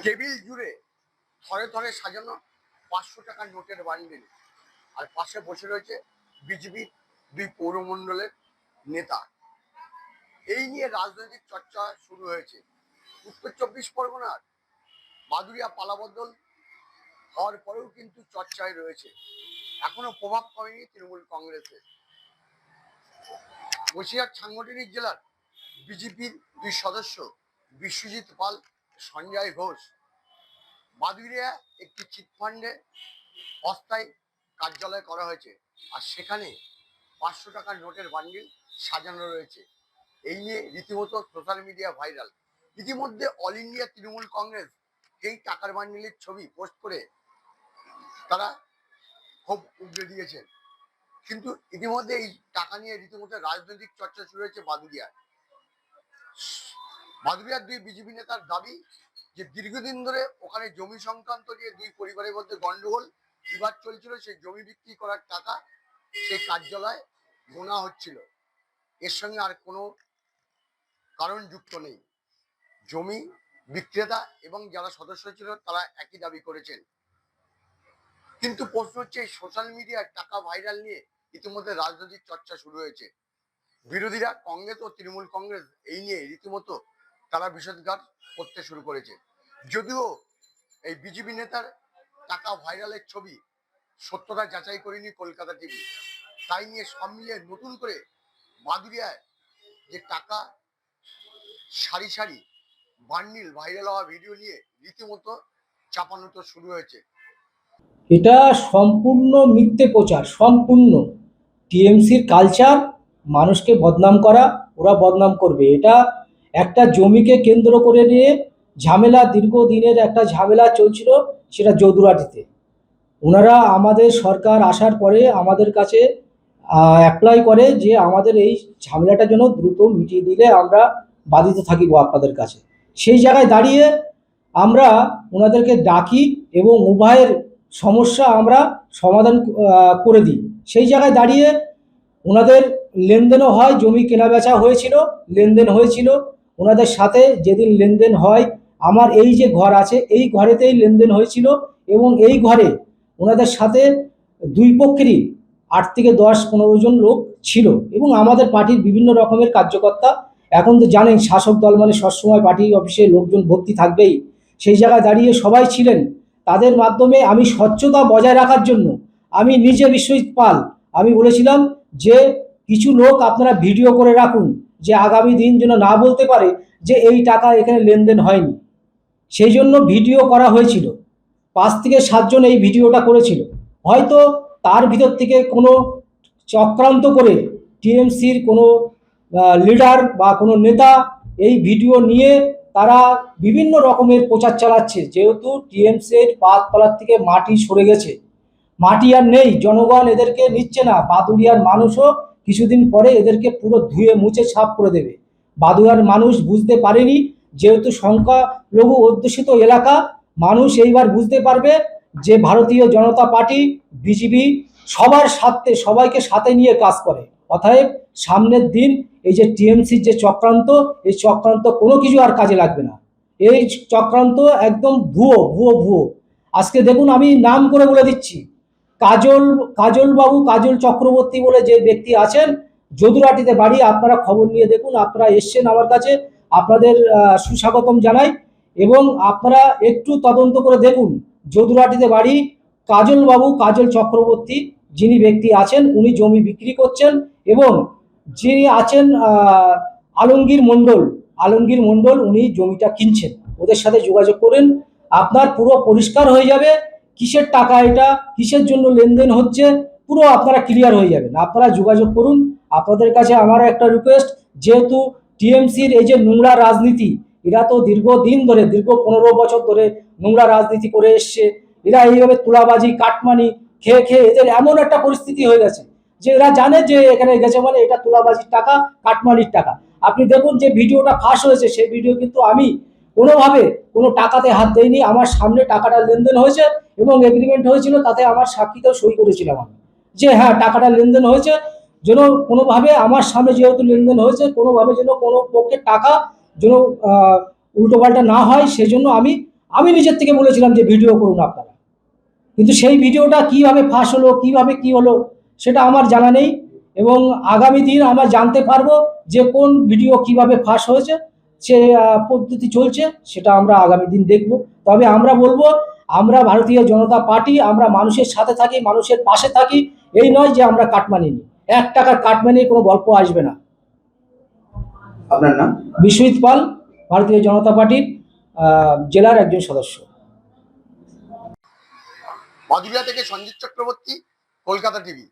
Table জুড়ে থরে থরে সাজানো 500 টাকার নোটের বান্ডিল, আর পাশে বসে রয়েছে বিজেপির 2 পৌরমণ্ডলের নেতা। এই নিয়ে রাজনৈতিক চর্চা শুরু হয়েছে। উত্তর 24 পরগনার বাদুড়িয়া পালাবদল হওয়ার পরেও কিন্তু চর্চায় রয়েছে, এখনো প্রভাব কমেনি তৃণমূল কংগ্রেসের। বসিরহাট সাংগঠনিক জেলার বিজেপির 2 সদস্য বিশ্বজিৎ পাল, সঞ্জয় ঘোষ বাদুড়িয়া একটি চিটফান্ডে অস্থায়ী কার্যালয় করা হয়েছে, আর সেখানে 500 টাকার নোটের বান্ডিল সাজানো রয়েছে। এই নিয়ে রীতিমতো সোশ্যাল মিডিয়া ভাইরাল। ইতিমধ্যে অল ইন্ডিয়া তৃণমূল কংগ্রেস এই টাকার বান্ডিলের ছবি পোস্ট করে তারা খুব উগড়ে দিয়েছেন। কিন্তু ইতিমধ্যে এই টাকা নিয়ে রীতিমতো রাজনৈতিক চর্চা শুরু হয়েছে বাদুড়িয়ায়। বাদুড়িয়ার 2 বিজেপি নেতার দাবি যে দীর্ঘদিন ধরে ওখানে জমি সংক্রান্ত নিয়ে 2 পরিবারের মধ্যে গন্ডগোল বিবাদ চলছিল। সেই জমি বিক্রি করার টাকা সেই কার্যালয়ে গোনা হচ্ছিল, এর সঙ্গে আর কোনো কারণ যুক্ত নেই। জমি বিক্রেতা এবং যারা সদস্য ছিল তারা একই দাবি করেছেন। কিন্তু প্রশ্ন হচ্ছে এই সোশ্যাল মিডিয়ায় টাকা ভাইরাল নিয়ে ইতিমধ্যে রাজনৈতিক চর্চা শুরু হয়েছে। বিরোধীরা কংগ্রেস ও তৃণমূল কংগ্রেস এই নিয়ে রীতিমতো তারা বিষোদ্গার করতে শুরু করেছে। যদিও এই বিজেপি নেতার টাকা ভাইরালের ছবি সত্যতা যাচাই করেনি কলকাতা টিভি, তাই নিয়ে সব মিলিয়ে নতুন করে বাদুড়িয়ায় যে টাকা সারি সারি বান্ডিল ভাইরাল হওয়া ভিডিও নিয়ে রীতিমতো চাপানো শুরু হয়েছে। এটা সম্পূর্ণ মিথ্যে প্রচার, সম্পূর্ণ টিএমসির কালচার। মানুষকে বদনাম করা, ওরা বদনাম করবে। এটা একটা জমিকে কেন্দ্র করে নিয়ে ঝামেলা, দীর্ঘদিনের একটা ঝামেলা চলছিল, সেটা যদুরাটিতে। ওনারা আমাদের সরকার আসার পরে আমাদের কাছে অ্যাপ্লাই করে যে আমাদের এই ঝামেলাটা যেন দ্রুত মিটিয়ে দিলে আমরা বাধিত থাকিব আপনাদের কাছে। সেই জায়গায় দাঁড়িয়ে আমরা ওনাদেরকে ডাকি এবং উভয়ের সমস্যা আমরা সমাধান করে দিই। সেই জায়গায় দাঁড়িয়ে ওনাদের লেনদেনও হয়, জমি কেনাবেচা হয়েছিল, লেনদেন হয়েছিল ওনাদের সাথে। যেদিন লেনদেন হয়, আমার এই যে ঘর আছে এই ঘরেতেই লেনদেন হয়েছিল, এবং এই ঘরে ওনাদের সাথে 2 পক্ষেরই 8 থেকে 10-15 জন লোক ছিল, এবং আমাদের পার্টির বিভিন্ন রকমের কার্যকর্তা। এখন তো জানেন শাসক দল মানে সবসময় পার্টি অফিসে লোকজন ভর্তি থাকবেই। সেই জায়গায় দাঁড়িয়ে সবাই ছিলেন। তাদের মাধ্যমে আমি স্বচ্ছতা বজায় রাখার জন্য আমি নিজে বিশ্বজিৎ পাল আমি বলেছিলাম যে কিছু লোক আপনারা ভিডিও করে রাখুন, যে আগামী দিন যেন না বলতে পারে যে এই টাকা এখানে লেনদেন হয়নি। সেই জন্য ভিডিও করা হয়েছিল। 5 থেকে 7 জন এই ভিডিওটা করেছিল। হয়তো তার ভিতর থেকে কোনো চক্রান্ত করে টিএমসির কোনো লিডার বা কোনো নেতা এই ভিডিও নিয়ে তারা বিভিন্ন রকমের প্রচার চালাচ্ছে। যেহেতু টিএমসির পাততলার থেকে মাটি সরে গেছে, মাটি আর নেই, জনগণ এদেরকে নিচ্ছে না। বাদুড়িয়ার মানুষও কিছুদিন পরে এদেরকে পুরো ধুয়ে মুছে সাফ করে দেবে। বাদুড়িয়ার মানুষ বুঝতে পারেনি, যেহেতু সংখ্যালঘু অধ্যুষিত এলাকা, মানুষ এইবার বুঝতে পারবে যে ভারতীয় জনতা পার্টি, বিজেপি সবার সাথে, সবাইকে সাথে নিয়ে কাজ করে। অতএব সামনের দিন এই যে টিএমসির যে চক্রান্ত, এই চক্রান্ত কোনো কিছু আর কাজে লাগবে না। এই চক্রান্ত একদম ভুয়ো ভুয়ো ভুয়ো। আজকে দেখুন, আমি নাম করে বলে দিচ্ছি, কাজল বাবু, কাজল চক্রবর্তী বলে যে ব্যক্তি আছেন, যদুরাটিতে বাড়ি। আপনারা খবর নিয়ে দেখুন, আপনারা এসছেন আমার কাছে, আপনাদের সুস্বাগতম জানাই। এবং আপনারা একটু তদন্ত করে দেখুন, যদুরাটিতে বাড়ি কাজল বাবু, কাজল চক্রবর্তী যিনি ব্যক্তি আছেন, উনি জমি বিক্রি করছেন। এবং যিনি আছেন আলমগীর মণ্ডল, উনি জমিটা কিনছেন। ওদের সাথে যোগাযোগ করেন, আপনার পুরো পরিষ্কার হয়ে যাবে কিসের টাকা এটা, কিসের জন্য লেনদেন হচ্ছে, পুরো আপনারা ক্লিয়ার হয়ে যাবেন। আপনারা যোগাযোগ করুন। আপনাদের কাছে আমার একটা রিকোয়েস্ট, যেহেতু টিএমসির এই যে নোংরা রাজনীতি, এরা তো দীর্ঘদিন ধরে, দীর্ঘ 15 বছর ধরে নোংরা রাজনীতি করে এসছে। এরা এইভাবে তুলাবাজি, কাটমানি খেয়ে খেয়ে এদের এমন একটা পরিস্থিতি হয়ে গেছে যে এরা জানে যে এখানে গেছে মানে এটা তুলাবাজির টাকা, কাটমানির টাকা। আপনি দেখুন যে ভিডিওটা ফাঁস হয়েছে, সেই ভিডিও কিন্তু আমি কোনোভাবে কোনো টাকাতে হাত দেয়নি। আমার সামনে টাকাটা লেনদেন হয়েছে এবং এগ্রিমেন্ট হয়েছিল, তাতে আমার সাক্ষীতেও সই করেছিলাম আমি, যে হ্যাঁ টাকাটা লেনদেন হয়েছে। যেন কোনোভাবে আমার সামনে যেহেতু লেনদেন হয়েছে, কোনোভাবে যেন কোনো পক্ষের টাকা যেন উল্টোপাল্টা না হয়, সেজন্য আমি আমি নিজের থেকে বলেছিলাম যে ভিডিও করুন আপনারা, কিন্তু সেই ভিডিওটা কিভাবে ফাঁস হলো, কিভাবে কি হলো সেটা আমার জানা নেই, এবং আগামী দিন আমরা জানতে পারবো যে কোন ভিডিও কিভাবে ফাঁস হয়েছে, সে পদ্ধতি চলছে, সেটা আমরা আগামী দিন দেখব। তবে আমরা বলবো, আমরা ভারতীয় জনতা পার্টি, আমরা মানুষের সাথে থাকি, মানুষের পাশে থাকি। এই নয় যে আমরা কাটমানি নিই, 1 টাকার কাটমানি কোনো গল্প আসবে না। আপনার নাম? বিশ্বজিৎ পাল, ভারতীয় জনতা পার্টির জেলার একজন সদস্য। মাধুরিয়া থেকে সঞ্জিত চক্রবর্তী, কলকাতা টিভি।